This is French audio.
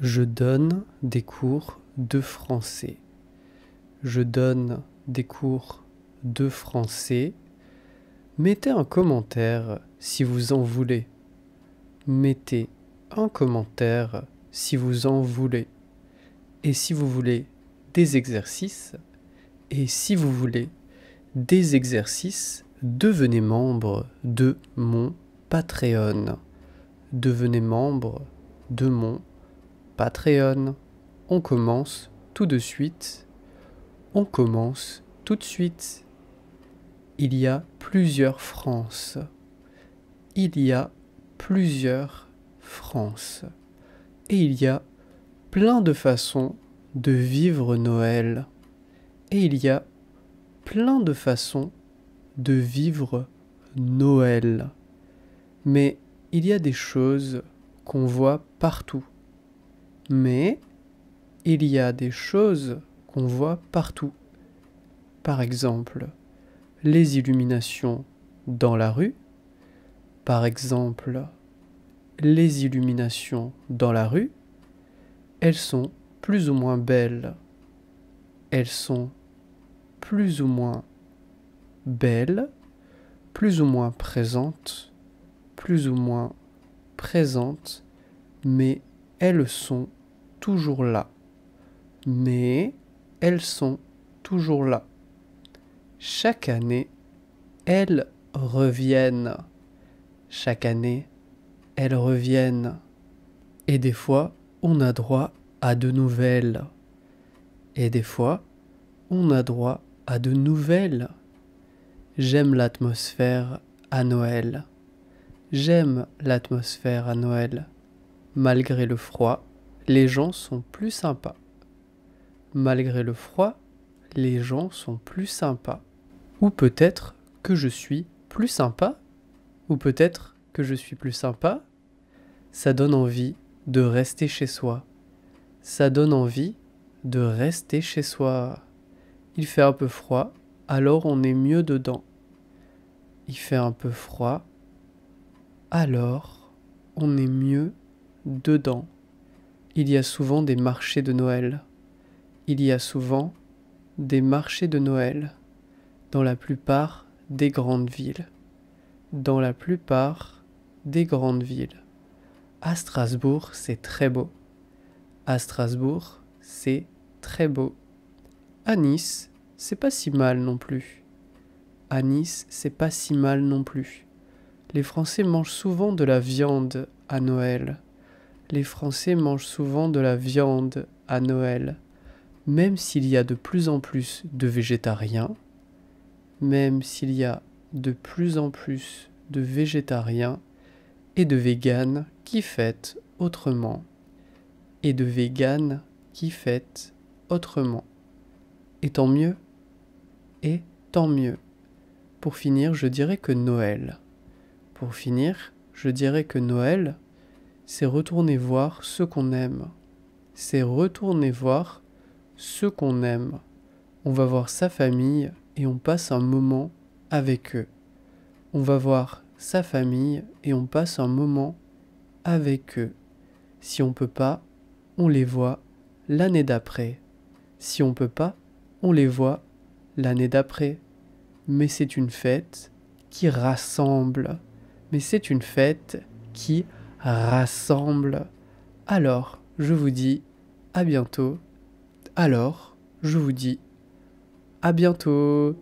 Je donne des cours de français. Je donne des cours de français. Mettez un commentaire si vous en voulez. Mettez un commentaire si vous en voulez. Et si vous voulez des exercices, et si vous voulez des exercices, devenez membre de mon Patreon. Devenez membre de mon Patreon. On commence tout de suite. On commence tout de suite. Il y a plusieurs France. Il y a plusieurs France. Et il y a plein de façons de vivre Noël. Et il y a plein de façons de vivre Noël. Mais il y a des choses qu'on voit partout. Mais il y a des choses qu'on voit partout. Par exemple, les illuminations dans la rue. Par exemple, les illuminations dans la rue, elles sont plus ou moins belles. Elles sont plus ou moins belles, plus ou moins présentes, plus ou moins présentes, mais elles sont toujours là. Mais elles sont toujours là. Chaque année, elles reviennent. Chaque année, elles reviennent. Et des fois, on a droit à de nouvelles. Et des fois, on a droit à de nouvelles. J'aime l'atmosphère à Noël. J'aime l'atmosphère à Noël. Malgré le froid, les gens sont plus sympas. Malgré le froid, les gens sont plus sympas. Ou peut-être que je suis plus sympa. Ou peut-être que je suis plus sympa. Ça donne envie de rester chez soi. Ça donne envie de rester chez soi. Il fait un peu froid, alors on est mieux dedans. Il fait un peu froid, alors on est mieux dedans. Il y a souvent des marchés de Noël. Il y a souvent des marchés de Noël dans la plupart des grandes villes. Dans la plupart des grandes villes. À Strasbourg, c'est très beau. À Strasbourg, c'est très beau. À Nice, c'est pas si mal non plus. À Nice, c'est pas si mal non plus. Les Français mangent souvent de la viande à Noël. Les Français mangent souvent de la viande à Noël. Même s'il y a de plus en plus de végétariens, même s'il y a de plus en plus de végétariens et de véganes qui fêtent autrement. Et de véganes qui fêtent autrement. Et tant mieux. Et tant mieux. Pour finir, je dirais que Noël. Pour finir, je dirais que Noël, c'est retourner voir ceux qu'on aime. C'est retourner voir ceux qu'on aime. On va voir sa famille et on passe un moment avec eux. On va voir sa famille et on passe un moment avec eux. Si on peut pas, on les voit l'année d'après. Si on peut pas, on les voit l'année d'après. Mais c'est une fête qui rassemble. Mais c'est une fête qui rassemble. Alors, je vous dis à bientôt. Alors, je vous dis à bientôt.